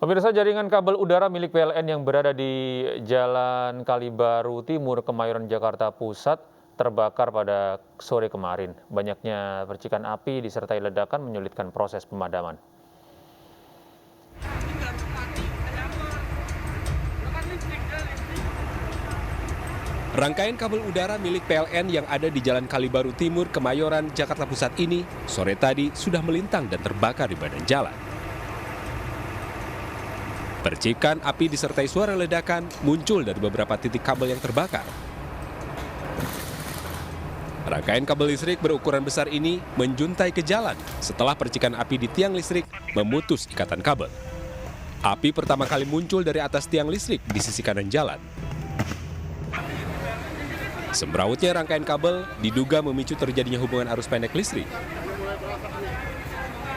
Pemirsa, jaringan kabel udara milik PLN yang berada di Jalan Kalibaru Timur, Kemayoran, Jakarta Pusat terbakar pada sore kemarin. Banyaknya percikan api disertai ledakan menyulitkan proses pemadaman. Rangkaian kabel udara milik PLN yang ada di Jalan Kalibaru Timur, Kemayoran, Jakarta Pusat ini sore tadi sudah melintang dan terbakar di badan jalan. Percikan api disertai suara ledakan muncul dari beberapa titik kabel yang terbakar. Rangkaian kabel listrik berukuran besar ini menjuntai ke jalan setelah percikan api di tiang listrik memutus ikatan kabel. Api pertama kali muncul dari atas tiang listrik di sisi kanan jalan. Semrawutnya rangkaian kabel diduga memicu terjadinya hubungan arus pendek listrik.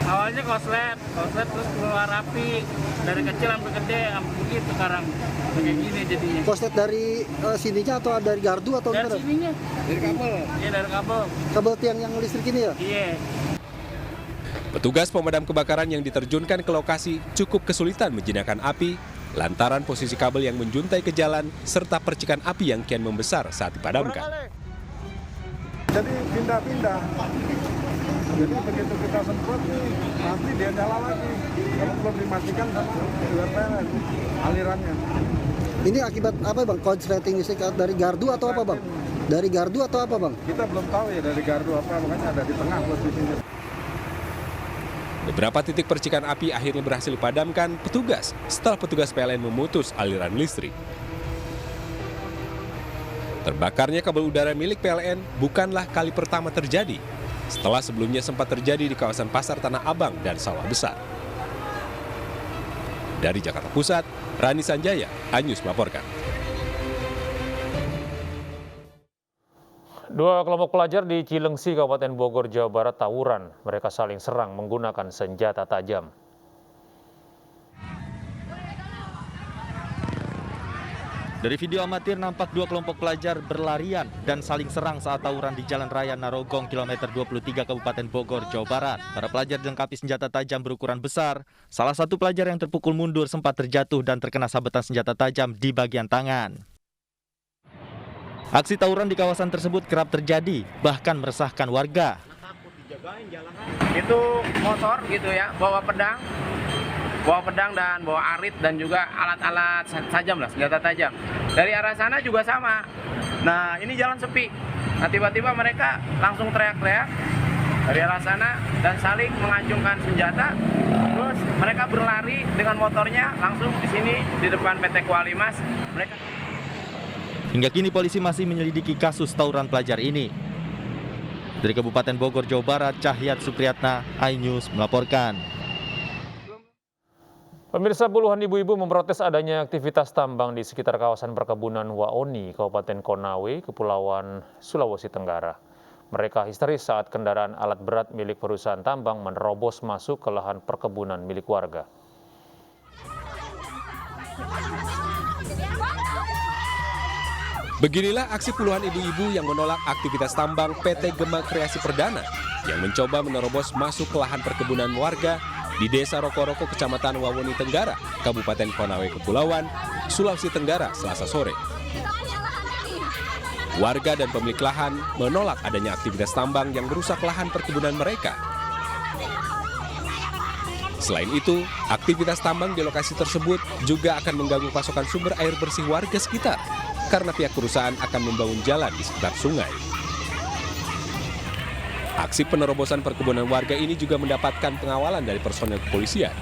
Awalnya koslet terus keluar api dari kecil sampai gede, sampai begitu sekarang kayak gini jadinya. Koslet dari sininya atau dari gardu atau dari gimana? sininya. Dari kabel. Iya, dari kabel. Kabel tiang yang listrik ini ya? Iya. Petugas pemadam kebakaran yang diterjunkan ke lokasi cukup kesulitan menjinakkan api lantaran posisi kabel yang menjuntai ke jalan serta percikan api yang kian membesar saat dipadamkan. Jadi pindah-pindah. Jadi begitu kita semprot nih, nanti dia nyala lagi. Kalau belum dimatikan sama luar PLN alirannya. Ini akibat apa bang? Konsleting listrik dari gardu atau apa bang? Dari gardu atau apa bang? Kita belum tahu ya dari gardu apa, makanya ada di tengah posisinya. Beberapa titik percikan api akhirnya berhasil dipadamkan petugas setelah petugas PLN memutus aliran listrik. Terbakarnya kabel udara milik PLN bukanlah kali pertama terjadi. Setelah sebelumnya sempat terjadi di kawasan Pasar Tanah Abang dan Sawah Besar. Dari Jakarta Pusat, Rani Sanjaya, Anyus melaporkan. Dua kelompok pelajar di Cilengsi, Kabupaten Bogor, Jawa Barat tawuran. Mereka saling serang menggunakan senjata tajam. Dari video amatir nampak dua kelompok pelajar berlarian dan saling serang saat tawuran di Jalan Raya Narogong kilometer 23 Kabupaten Bogor, Jawa Barat. Para pelajar dilengkapi senjata tajam berukuran besar. Salah satu pelajar yang terpukul mundur sempat terjatuh dan terkena sabetan senjata tajam di bagian tangan. Aksi tawuran di kawasan tersebut kerap terjadi, bahkan meresahkan warga. Itu motor gitu ya, bawa pedang dan bawa arit dan juga alat-alat tajam lah, senjata tajam. Dari arah sana juga sama. Nah, ini jalan sepi. Nah, tiba-tiba mereka langsung teriak-teriak dari arah sana dan saling mengacungkan senjata. Terus mereka berlari dengan motornya langsung di sini di depan PT Kualimas. Hingga kini polisi masih menyelidiki kasus tawuran pelajar ini. Dari Kabupaten Bogor, Jawa Barat, Cahyat Supriyatna, iNews melaporkan. Pemirsa, puluhan ibu-ibu memprotes adanya aktivitas tambang di sekitar kawasan perkebunan Waoni, Kabupaten Konawe, Kepulauan Sulawesi Tenggara. Mereka histeris saat kendaraan alat berat milik perusahaan tambang menerobos masuk ke lahan perkebunan milik warga. Beginilah aksi puluhan ibu-ibu yang menolak aktivitas tambang PT Gema Kreasi Perdana yang mencoba menerobos masuk ke lahan perkebunan warga di Desa Roko-Roko, Kecamatan Wawoni Tenggara, Kabupaten Konawe, Kepulauan Sulawesi Tenggara, Selasa sore. Warga dan pemilik lahan menolak adanya aktivitas tambang yang merusak lahan perkebunan mereka. Selain itu, aktivitas tambang di lokasi tersebut juga akan mengganggu pasokan sumber air bersih warga sekitar karena pihak perusahaan akan membangun jalan di sekitar sungai. Aksi penerobosan perkebunan warga ini juga mendapatkan pengawalan dari personel kepolisian.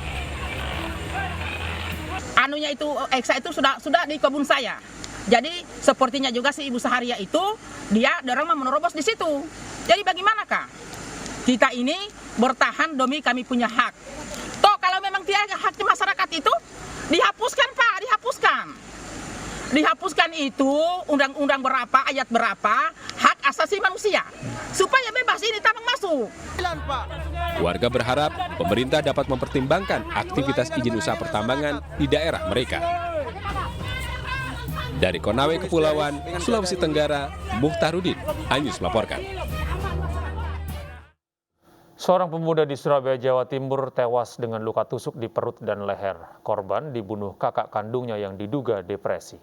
Anunya itu, Eksa itu sudah di kebun saya. Jadi sepertinya juga si Ibu Saharia itu, orang mau menerobos di situ. Jadi bagaimanakah? Kita ini bertahan demi kami punya hak. Toh kalau memang tidak haknya masyarakat itu, dihapuskan Pak, dihapuskan. Dihapuskan itu undang-undang berapa, ayat berapa, hak asasi manusia. Supaya bebas ini tambang masuk. Warga berharap pemerintah dapat mempertimbangkan aktivitas izin usaha pertambangan di daerah mereka. Dari Konawe, Kepulauan Sulawesi Tenggara, Muhtarudin, iNews melaporkan. Seorang pemuda di Surabaya, Jawa Timur tewas dengan luka tusuk di perut dan leher. Korban dibunuh kakak kandungnya yang diduga depresi.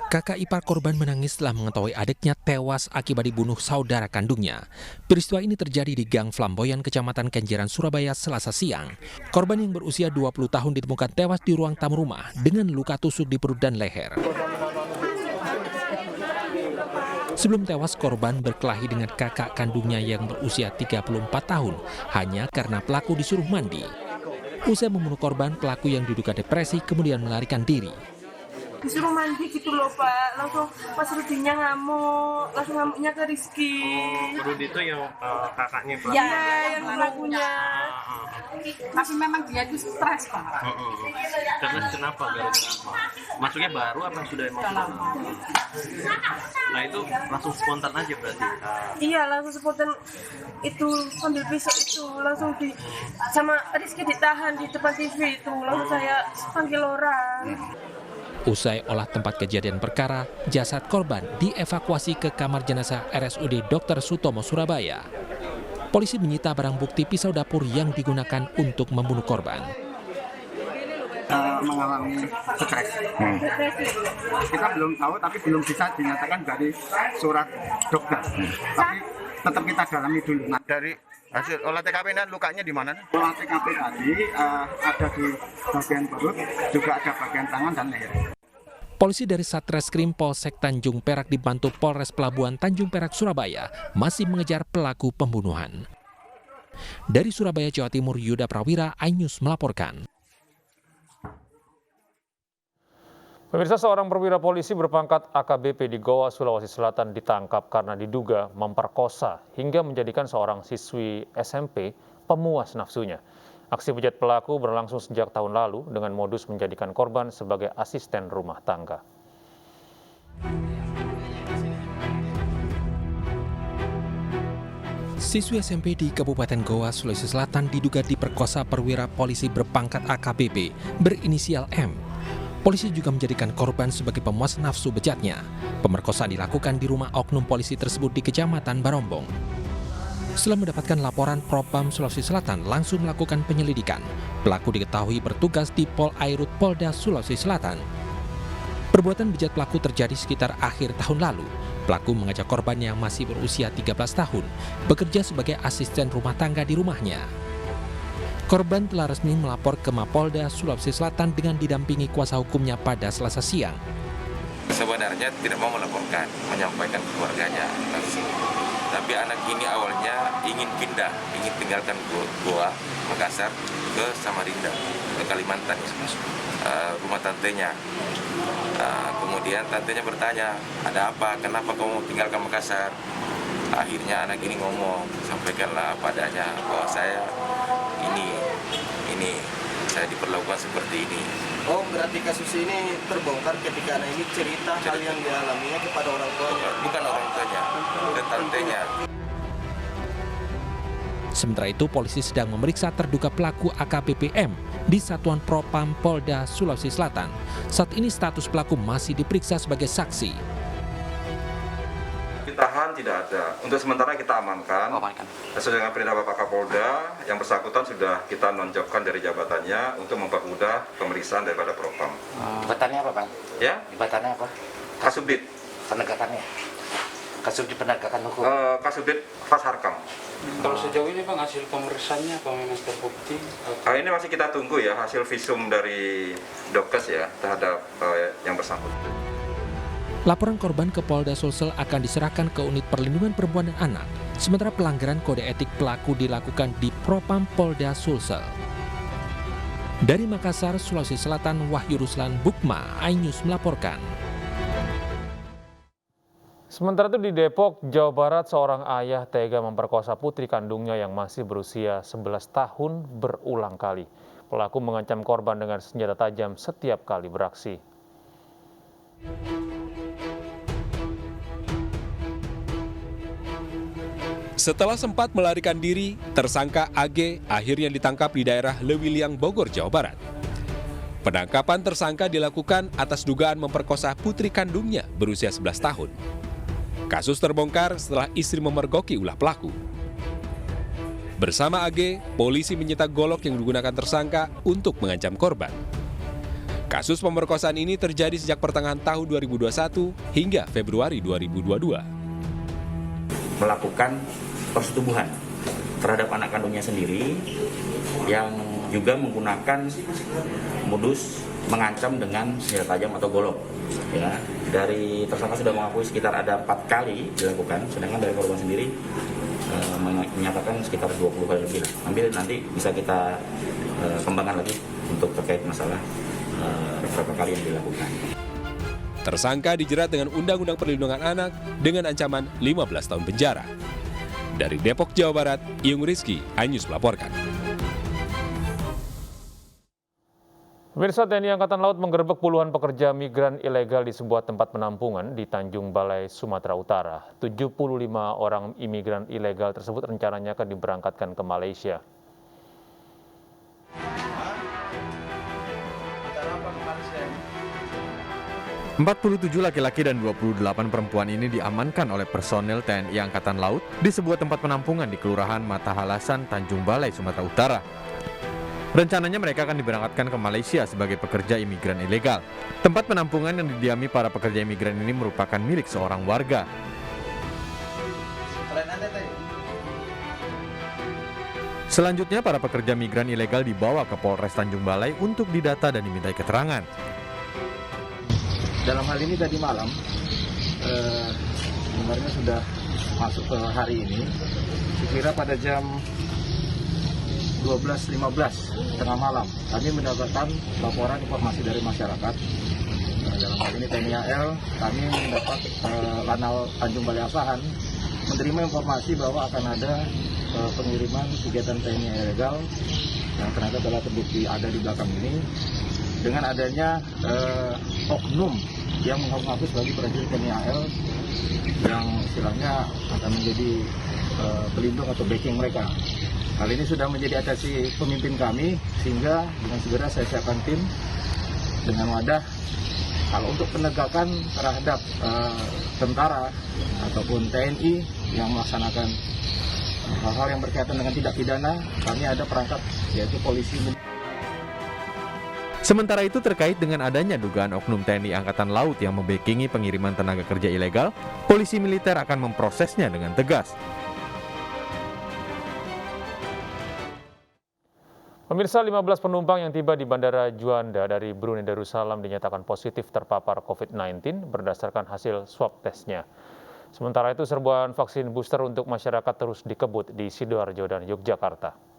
Kakak ipar korban menangis setelah mengetahui adiknya tewas akibat dibunuh saudara kandungnya. Peristiwa ini terjadi di Gang Flamboyan, Kecamatan Kenjeran, Surabaya, Selasa siang. Korban yang berusia 20 tahun ditemukan tewas di ruang tamu rumah dengan luka tusuk di perut dan leher. Sebelum tewas, korban berkelahi dengan kakak kandungnya yang berusia 34 tahun hanya karena pelaku disuruh mandi. Usai membunuh korban, pelaku yang diduga depresi kemudian melarikan diri. Disuruh mandi gitu loh Pak, langsung pas Rudinya ngamuk, langsung ngamuknya ke Rizky. Rudi itu yang kakaknya pelaku. Ya, yang pelakunya. Tapi memang dia itu stres, Pak. Karena kenapa? Masuknya baru apa sudah emang? Nah itu langsung spontan aja berarti. Iya, langsung spontan itu ambil pisau itu langsung sama Rizky ditahan di depan TV itu, langsung saya panggil orang. Usai olah tempat kejadian perkara, jasad korban dievakuasi ke kamar jenazah RSUD Dr. Sutomo, Surabaya. Polisi menyita barang bukti pisau dapur yang digunakan untuk membunuh korban. Mengalami stres. Kita belum tahu, tapi belum bisa dinyatakan dari surat dokter. Tapi tetap kita dalami dulu. Nah, Dari hasil olah TKP dan lukanya di mana? olah TKP tadi ada di bagian perut, juga ada bagian tangan dan leher. Polisi dari Satreskrim Polsek Tanjung Perak dibantu Polres Pelabuhan Tanjung Perak, Surabaya masih mengejar pelaku pembunuhan. Dari Surabaya, Jawa Timur, Yuda Prawira, iNews melaporkan. Pemirsa, seorang perwira polisi berpangkat AKBP di Goa, Sulawesi Selatan ditangkap karena diduga memperkosa hingga menjadikan seorang siswi SMP pemuas nafsunya. Aksi bejat pelaku berlangsung sejak tahun lalu dengan modus menjadikan korban sebagai asisten rumah tangga. Siswi SMP di Kabupaten Goa, Sulawesi Selatan diduga diperkosa perwira polisi berpangkat AKBP berinisial M. Polisi juga menjadikan korban sebagai pemuas nafsu bejatnya. Pemerkosaan dilakukan di rumah oknum polisi tersebut di Kecamatan Barombong. Setelah mendapatkan laporan, Propam Sulawesi Selatan langsung melakukan penyelidikan. Pelaku diketahui bertugas di Pol Airut Polda Sulawesi Selatan. Perbuatan bejat pelaku terjadi sekitar akhir tahun lalu. Pelaku mengajak korban yang masih berusia 13 tahun bekerja sebagai asisten rumah tangga di rumahnya. Korban telah resmi melapor ke Mapolda Sulawesi Selatan dengan didampingi kuasa hukumnya pada Selasa siang. Sebenarnya tidak mau melaporkan, menyampaikan ke keluarganya langsung. Tapi anak ini awalnya ingin pindah, ingin tinggalkan Goa, Makassar ke Samarinda, ke Kalimantan, rumah tantenya. Kemudian tantenya bertanya, ada apa, kenapa kamu tinggalkan Makassar? Akhirnya anak ini ngomong, sampaikanlah padanya bahwa saya ini saya diperlakukan seperti ini. Oh, berarti kasus ini terbongkar ketika anak ini cerita hal yang dialaminya kepada orang tuanya? Bukan orang tuanya, ke tantenya. Sementara itu, polisi sedang memeriksa terduga pelaku AKBP M di Satuan Propam Polda Sulawesi Selatan. Saat ini status pelaku masih diperiksa sebagai saksi. Ditahan tidak ada. Untuk sementara kita amankan. Sesuai dengan perintah Bapak Kapolda, yang bersangkutan sudah kita nonjokkan dari jabatannya untuk mempermudah pemeriksaan daripada Propam. Jabatannya apa, Bang? Ya? Jabatannya apa? Kasubdit. Penegakannya? Kasubdit penegakan hukum? Kasubdit Fasharkam. Kalau sejauh ini Bang, hasil pemeriksaannya apa memang terbukti? Ini masih kita tunggu ya hasil visum dari Dokes ya terhadap yang bersangkutan. Laporan korban ke Polda Sulsel akan diserahkan ke Unit Perlindungan Perempuan dan Anak. Sementara pelanggaran kode etik pelaku dilakukan di Propam Polda Sulsel. Dari Makassar, Sulawesi Selatan, Wahyu Ruslan, Bukma, iNews melaporkan. Sementara itu di Depok, Jawa Barat, seorang ayah tega memperkosa putri kandungnya yang masih berusia 11 tahun berulang kali. Pelaku mengancam korban dengan senjata tajam setiap kali beraksi. Setelah sempat melarikan diri, tersangka AG akhirnya ditangkap di daerah Lewiliang, Bogor, Jawa Barat. Penangkapan tersangka dilakukan atas dugaan memperkosa putri kandungnya berusia 11 tahun. Kasus terbongkar setelah istri memergoki ulah pelaku. Bersama AG, polisi menyita golok yang digunakan tersangka untuk mengancam korban. Kasus pemerkosaan ini terjadi sejak pertengahan tahun 2021 hingga Februari 2022. Melakukan persetubuhan terhadap anak kandungnya sendiri yang juga menggunakan modus mengancam dengan senjata tajam atau golok. Ya, dari tersangka sudah mengakui sekitar ada 4 kali dilakukan, sedangkan dari korban sendiri menyatakan sekitar 20 kali lebih. Ambil nanti bisa kita kembangkan lagi untuk terkait masalah berapa kali yang dilakukan. Tersangka dijerat dengan Undang-Undang Perlindungan Anak dengan ancaman 15 tahun penjara. Dari Depok, Jawa Barat, Iyung Rizky, iNews melaporkan. Pemirsa, TNI Angkatan Laut menggerebek puluhan pekerja migran ilegal di sebuah tempat penampungan di Tanjung Balai, Sumatera Utara. 75 orang imigran ilegal tersebut rencananya akan diberangkatkan ke Malaysia. ...47 laki-laki dan 28 perempuan ini diamankan oleh personel TNI Angkatan Laut di sebuah tempat penampungan di Kelurahan Matahalasan, Tanjung Balai, Sumatera Utara. Rencananya mereka akan diberangkatkan ke Malaysia sebagai pekerja imigran ilegal. Tempat penampungan yang didiami para pekerja imigran ini merupakan milik seorang warga. Selanjutnya, para pekerja migran ilegal dibawa ke Polres Tanjung Balai untuk didata dan dimintai keterangan. Dalam hal ini tadi malam, sebenarnya sudah masuk ke hari ini, sekira pada jam 12.15 tengah malam, kami mendapatkan laporan informasi dari masyarakat. Dalam hal ini TNI AL, kami mendapat Lanal Tanjung Balai Asahan menerima informasi bahwa akan ada pengiriman kegiatan TNI ilegal yang ternyata telah terbukti ada di belakang ini, dengan adanya oknum yang mengaku sebagai prajurit TNI AL yang istilahnya akan menjadi pelindung atau backing mereka. Hal ini sudah menjadi atensi pemimpin kami, sehingga dengan segera saya siapkan tim dengan wadah. Kalau untuk penegakan terhadap tentara ataupun TNI yang melaksanakan hal-hal yang berkaitan dengan tindak pidana, kami ada perangkat yaitu polisi. Sementara itu, terkait dengan adanya dugaan oknum TNI Angkatan Laut yang membackingi pengiriman tenaga kerja ilegal, polisi militer akan memprosesnya dengan tegas. Pemirsa, 15 penumpang yang tiba di Bandara Juanda dari Brunei Darussalam dinyatakan positif terpapar COVID-19 berdasarkan hasil swab tesnya. Sementara itu, serbuan vaksin booster untuk masyarakat terus dikebut di Sidoarjo dan Yogyakarta.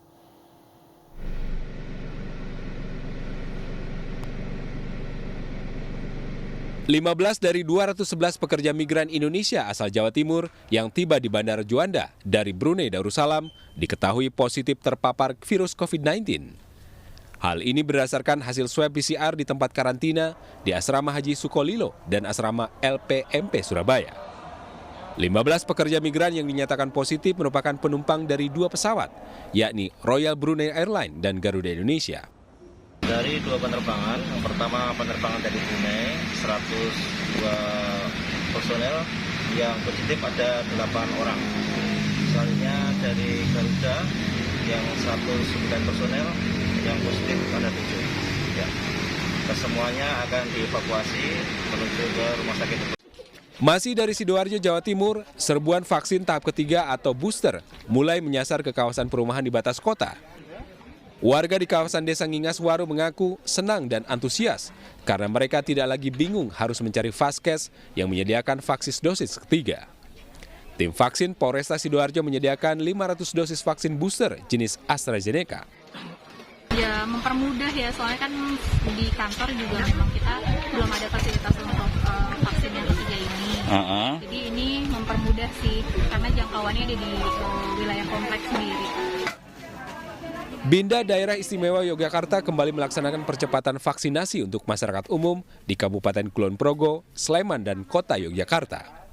(15 dari 211 pekerja migran Indonesia asal Jawa Timur yang tiba di Bandara Juanda dari Brunei Darussalam diketahui positif terpapar virus COVID-19. Hal ini berdasarkan hasil swab PCR di tempat karantina di Asrama Haji Sukolilo dan Asrama LPMP Surabaya. 15 pekerja migran yang dinyatakan positif merupakan penumpang dari 2 pesawat, yakni Royal Brunei Airlines dan Garuda Indonesia. Dari 2 penerbangan, yang pertama penerbangan dari Brunei, 102 personel, yang positif ada 8 orang. Misalnya dari Garuda, yang 109 personel, yang positif ada 7. Ya. Kesemuanya akan dievakuasi menuju ke rumah sakit. Masih dari Sidoarjo, Jawa Timur, serbuan vaksin tahap ketiga atau booster mulai menyasar ke kawasan perumahan di batas kota. Warga di kawasan Desa Ngingaswaru mengaku senang dan antusias karena mereka tidak lagi bingung harus mencari vaskes yang menyediakan vaksin dosis ketiga. Tim vaksin Polresta Sidoarjo menyediakan 500 dosis vaksin booster jenis AstraZeneca. Ya, mempermudah ya, soalnya kan di kantor juga memang kita belum ada fasilitas untuk vaksin yang ketiga ini. Jadi ini mempermudah sih, karena jangkauannya ada di wilayah kompleks sendiri. Binda Daerah Istimewa Yogyakarta kembali melaksanakan percepatan vaksinasi untuk masyarakat umum di Kabupaten Kulon Progo, Sleman, dan Kota Yogyakarta.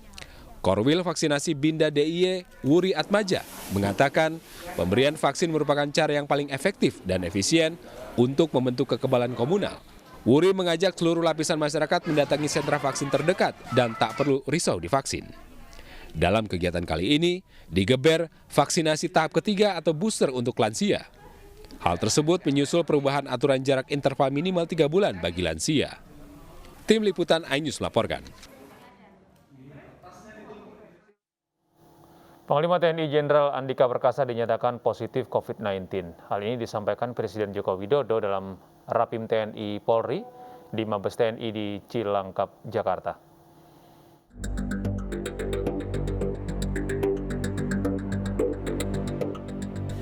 Korwil Vaksinasi Binda DIY, Wuri Atmaja, mengatakan pemberian vaksin merupakan cara yang paling efektif dan efisien untuk membentuk kekebalan komunal. Wuri mengajak seluruh lapisan masyarakat mendatangi sentra vaksin terdekat dan tak perlu risau divaksin. Dalam kegiatan kali ini, digeber vaksinasi tahap ketiga atau booster untuk lansia. Hal tersebut menyusul perubahan aturan jarak interval minimal 3 bulan bagi lansia. Tim Liputan iNews melaporkan. Panglima TNI Jenderal Andika Perkasa dinyatakan positif COVID-19. Hal ini disampaikan Presiden Joko Widodo dalam Rapim TNI Polri di Mabes TNI di Cilangkap, Jakarta.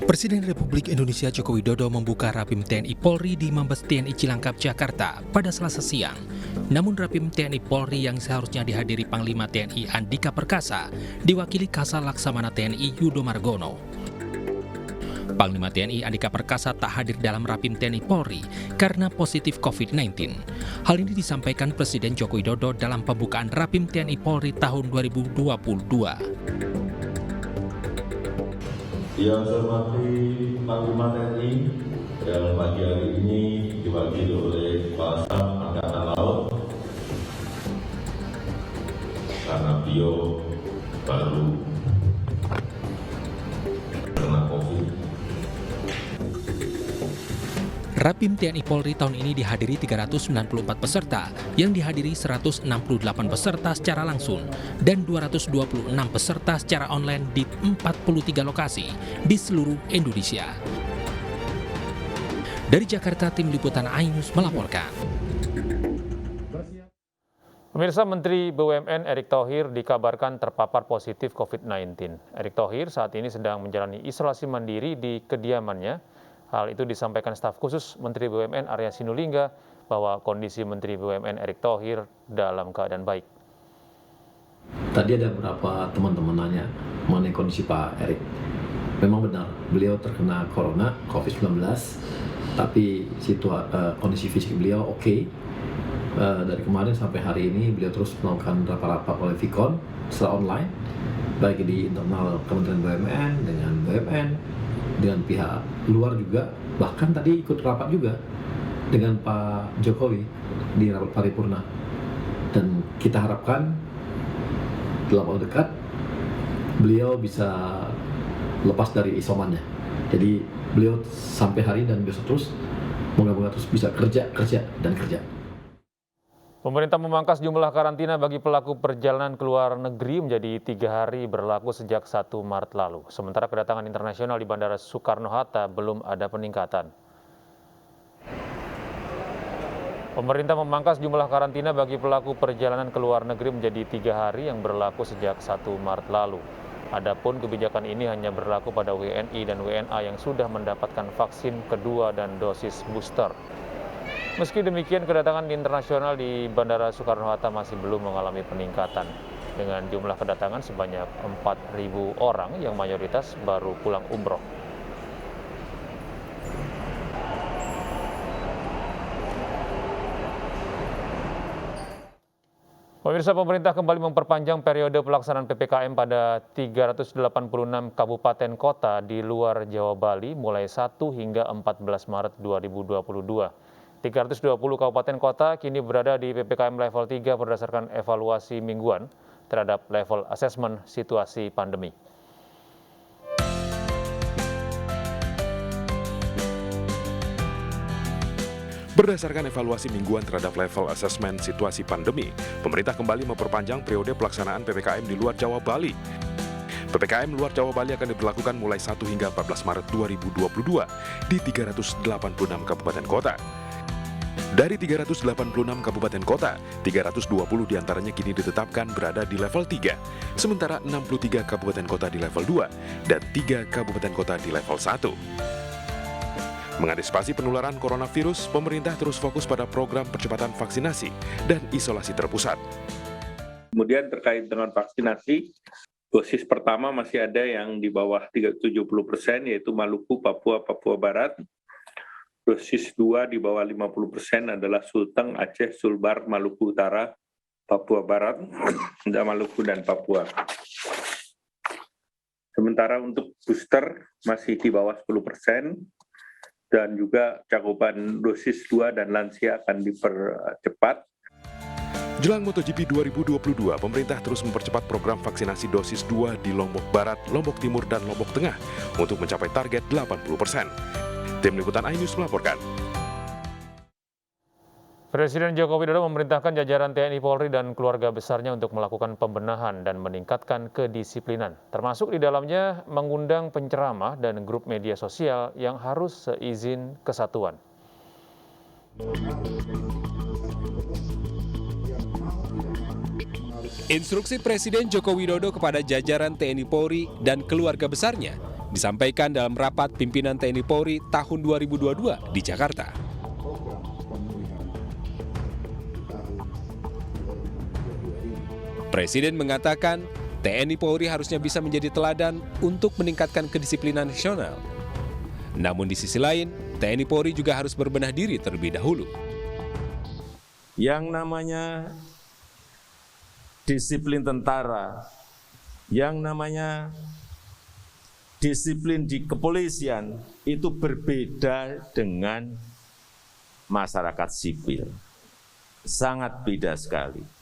Presiden Republik Indonesia Joko Widodo membuka Rapim TNI Polri di Mabes TNI Cilangkap, Jakarta pada Selasa siang. Namun Rapim TNI Polri yang seharusnya dihadiri Panglima TNI Andika Perkasa diwakili Kasal Laksamana TNI Yudo Margono. Panglima TNI Andika Perkasa tak hadir dalam Rapim TNI Polri karena positif COVID-19. Hal ini disampaikan Presiden Joko Widodo dalam pembukaan Rapim TNI Polri tahun 2022. Yang saya hormati Panglima TNI yang pagi hari ini diwakili oleh Kepala Staf Angkatan Laut karena beliau baru kena COVID. Rapim TNI Polri tahun ini dihadiri 394 peserta, yang dihadiri 168 peserta secara langsung dan 226 peserta secara online di 43 lokasi di seluruh Indonesia. Dari Jakarta, Tim Liputan iNews melaporkan. Pemirsa, Menteri BUMN Erick Thohir dikabarkan terpapar positif COVID-19. Erick Thohir saat ini sedang menjalani isolasi mandiri di kediamannya. Hal itu disampaikan staf khusus Menteri BUMN Arya Sinulinga bahwa kondisi Menteri BUMN Erick Thohir dalam keadaan baik. Tadi ada beberapa teman-teman nanya mengenai kondisi Pak Erick. Memang benar, beliau terkena corona, COVID-19, tapi kondisi fisik beliau oke. Dari kemarin sampai hari ini beliau terus melakukan rapat-rapat oleh Vicon secara online, baik di internal Kementerian BUMN, dengan BUMN, dengan pihak luar juga, bahkan tadi ikut rapat juga dengan Pak Jokowi di rapat paripurna. Dan kita harapkan dalam waktu dekat beliau bisa lepas dari isomannya. Jadi beliau sampai hari dan besok terus, moga-moga terus bisa kerja. Pemerintah memangkas jumlah karantina bagi pelaku perjalanan ke luar negeri menjadi 3 hari berlaku sejak 1 Maret lalu. Sementara kedatangan internasional di Bandara Soekarno-Hatta belum ada peningkatan. Pemerintah memangkas jumlah karantina bagi pelaku perjalanan ke luar negeri menjadi 3 hari yang berlaku sejak 1 Maret lalu. Adapun kebijakan ini hanya berlaku pada WNI dan WNA yang sudah mendapatkan vaksin kedua dan dosis booster. Meski demikian, kedatangan internasional di Bandara Soekarno-Hatta masih belum mengalami peningkatan. Dengan jumlah kedatangan sebanyak 4.000 orang yang mayoritas baru pulang umroh. Pemirsa, pemerintah kembali memperpanjang periode pelaksanaan PPKM pada 386 kabupaten kota di luar Jawa Bali mulai 1 hingga 14 Maret 2022. 320 kabupaten kota kini berada di PPKM level 3 berdasarkan evaluasi mingguan terhadap level asesmen situasi pandemi. Berdasarkan evaluasi mingguan terhadap level asesmen situasi pandemi, pemerintah kembali memperpanjang periode pelaksanaan PPKM di luar Jawa Bali. PPKM luar Jawa Bali akan diberlakukan mulai 1 hingga 14 Maret 2022 di 386 kabupaten kota. Dari 386 kabupaten kota, 320 diantaranya kini ditetapkan berada di level 3, sementara 63 kabupaten kota di level 2 dan 3 kabupaten kota di level 1. Mengantisipasi penularan coronavirus, pemerintah terus fokus pada program percepatan vaksinasi dan isolasi terpusat. Kemudian terkait dengan vaksinasi, dosis pertama masih ada yang di bawah 70%, yaitu Maluku, Papua, Papua Barat. Dosis 2 di bawah 50% adalah Sulteng, Aceh, Sulbar, Maluku Utara, Papua Barat, dan Maluku dan Papua. Sementara untuk booster masih di bawah 10%, dan juga cakupan dosis 2 dan lansia akan dipercepat. Jelang MotoGP 2022, pemerintah terus mempercepat program vaksinasi dosis 2 di Lombok Barat, Lombok Timur, dan Lombok Tengah untuk mencapai target 80%. Tim Liputan iNews melaporkan. Presiden Joko Widodo memerintahkan jajaran TNI Polri dan keluarga besarnya untuk melakukan pembenahan dan meningkatkan kedisiplinan, termasuk di dalamnya mengundang penceramah dan grup media sosial yang harus seizin kesatuan. Instruksi Presiden Joko Widodo kepada jajaran TNI Polri dan keluarga besarnya disampaikan dalam rapat pimpinan TNI Polri tahun 2022 di Jakarta. Presiden mengatakan TNI Polri harusnya bisa menjadi teladan untuk meningkatkan kedisiplinan nasional. Namun di sisi lain, TNI Polri juga harus berbenah diri terlebih dahulu. Yang namanya disiplin tentara, yang namanya disiplin di kepolisian itu berbeda dengan masyarakat sipil. Sangat beda sekali.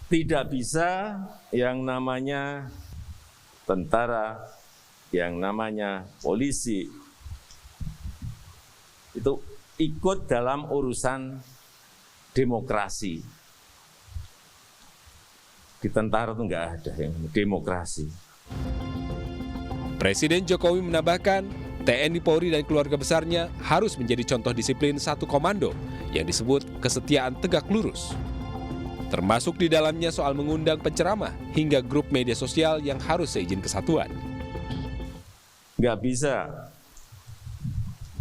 Tidak bisa yang namanya tentara, yang namanya polisi, itu ikut dalam urusan demokrasi. Di tentara itu nggak ada yang demokrasi. Presiden Jokowi menambahkan, TNI Polri dan keluarga besarnya harus menjadi contoh disiplin satu komando yang disebut kesetiaan tegak lurus. Termasuk di dalamnya soal mengundang penceramah hingga grup media sosial yang harus seizin kesatuan. Nggak bisa.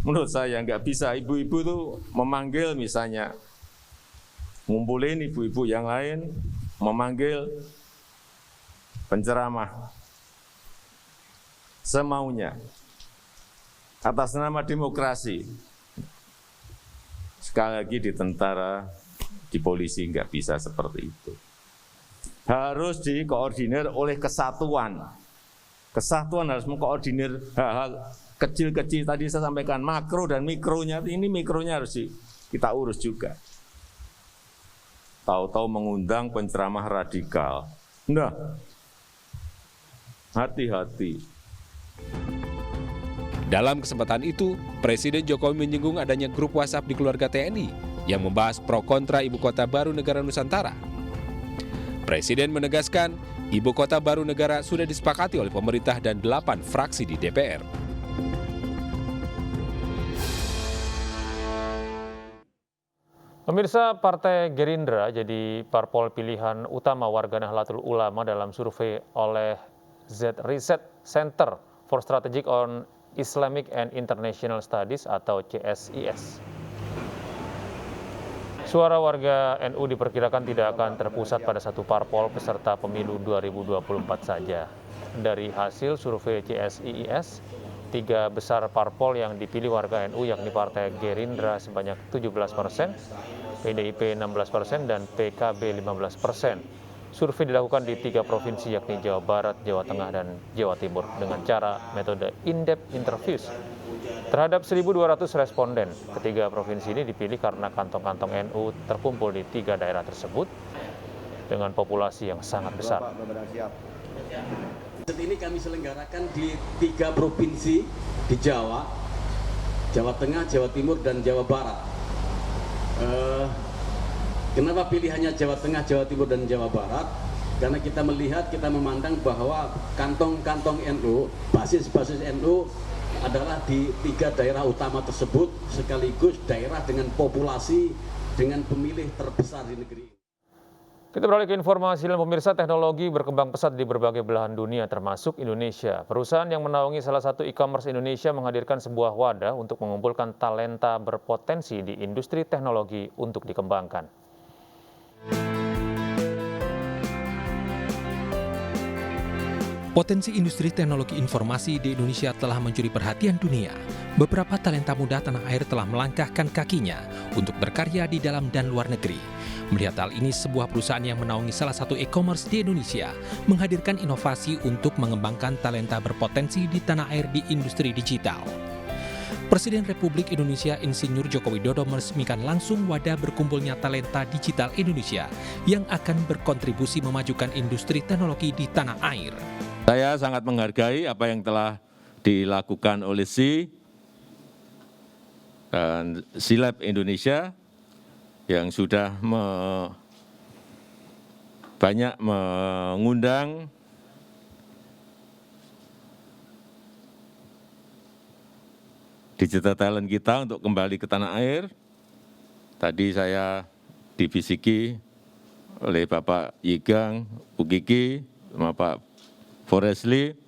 Menurut saya nggak bisa. Ibu-ibu tuh memanggil misalnya, ngumpulin ibu-ibu yang lain, memanggil penceramah semaunya atas nama demokrasi. Sekali lagi di tentara, di polisi nggak bisa seperti itu. Harus dikoordinir oleh kesatuan. Kesatuan harus mengkoordinir hal-hal kecil-kecil tadi saya sampaikan, makro dan mikronya. Ini mikronya harus kita urus juga. Tahu-tahu mengundang penceramah radikal. Nah, hati-hati. Dalam kesempatan itu, Presiden Jokowi menyinggung adanya grup WhatsApp di keluarga TNI yang membahas pro kontra Ibu Kota Baru Negara Nusantara. Presiden menegaskan, Ibu Kota Baru Negara sudah disepakati oleh pemerintah dan 8 fraksi di DPR. Pemirsa, Partai Gerindra jadi parpol pilihan utama warga Nahdlatul Ulama dalam survei oleh Z-Research Center for Strategic on Islamic and International Studies atau CSIS. Suara warga NU diperkirakan tidak akan terpusat pada satu parpol peserta pemilu 2024 saja. Dari hasil survei CSIS, 3 besar parpol yang dipilih warga NU yakni Partai Gerindra sebanyak 17%, PDIP 16%, dan PKB 15%. Survei dilakukan di 3 provinsi yakni Jawa Barat, Jawa Tengah, dan Jawa Timur dengan cara metode in-depth interviews. Terhadap 1.200 responden, ketiga provinsi ini dipilih karena kantong-kantong NU terkumpul di 3 daerah tersebut dengan populasi yang sangat besar. Saat ini kami selenggarakan di 3 provinsi di Jawa, Jawa Tengah, Jawa Timur, dan Jawa Barat. Kenapa pilihannya Jawa Tengah, Jawa Timur, dan Jawa Barat? Karena kita melihat, kita memandang bahwa kantong-kantong NU, basis-basis NU adalah di 3 daerah utama tersebut, sekaligus daerah dengan populasi, dengan pemilih terbesar di negeri. Kita beralih ke informasi lain, pemirsa. Teknologi berkembang pesat di berbagai belahan dunia, termasuk Indonesia. Perusahaan yang menaungi salah satu e-commerce Indonesia menghadirkan sebuah wadah untuk mengumpulkan talenta berpotensi di industri teknologi untuk dikembangkan. Potensi industri teknologi informasi di Indonesia telah mencuri perhatian dunia. Beberapa talenta muda tanah air telah melangkahkan kakinya untuk berkarya di dalam dan luar negeri. Melihat hal ini, sebuah perusahaan yang menaungi salah satu e-commerce di Indonesia menghadirkan inovasi untuk mengembangkan talenta berpotensi di tanah air di industri digital. Presiden Republik Indonesia Insinyur Joko Widodo meresmikan langsung wadah berkumpulnya talenta digital Indonesia yang akan berkontribusi memajukan industri teknologi di tanah air. Saya sangat menghargai apa yang telah dilakukan oleh SILAB Indonesia yang sudah banyak mengundang digital talent kita untuk kembali ke tanah air. Tadi saya dibisiki oleh Bapak Yigang, Bu Kiki, sama Pak Forestly,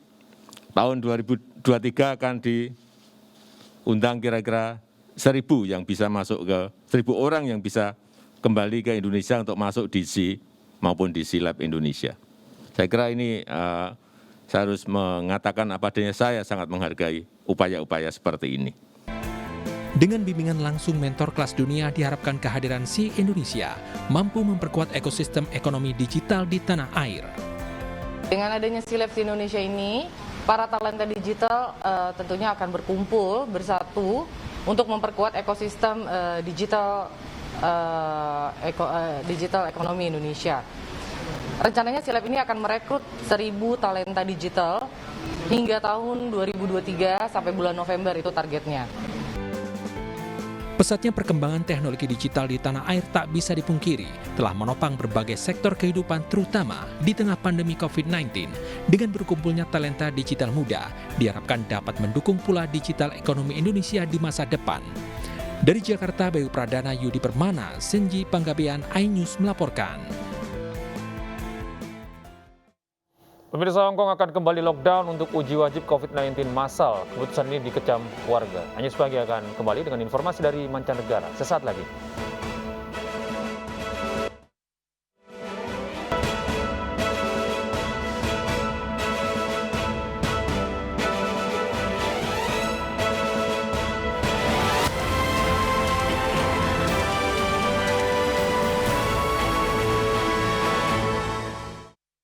tahun 2023 akan diundang kira-kira 1.000 yang bisa masuk ke 1.000 orang yang bisa kembali ke Indonesia untuk masuk di maupun di SILAB Indonesia. Saya kira ini saya harus mengatakan apa adanya, saya sangat menghargai upaya-upaya seperti ini. Dengan bimbingan langsung mentor kelas dunia, diharapkan kehadiran SI Indonesia mampu memperkuat ekosistem ekonomi digital di tanah air. Dengan adanya SILAB Indonesia ini, para talenta digital tentunya akan berkumpul bersatu untuk memperkuat ekosistem digital ekonomi Indonesia. Rencananya SILAB ini akan merekrut 1.000 talenta digital hingga tahun 2023 sampai bulan November, itu targetnya. Pesatnya perkembangan teknologi digital di tanah air tak bisa dipungkiri, telah menopang berbagai sektor kehidupan terutama di tengah pandemi COVID-19. Dengan berkumpulnya talenta digital muda, diharapkan dapat mendukung pula digital ekonomi Indonesia di masa depan. Dari Jakarta, Bayu Pradana, Yudi Permana, Senji Panggabean, iNews melaporkan. Pemirsa, Hongkong akan kembali lockdown untuk uji wajib COVID-19 massal. Keputusan ini dikecam warga. Agnes Pagi akan kembali dengan informasi dari mancanegara sesaat lagi.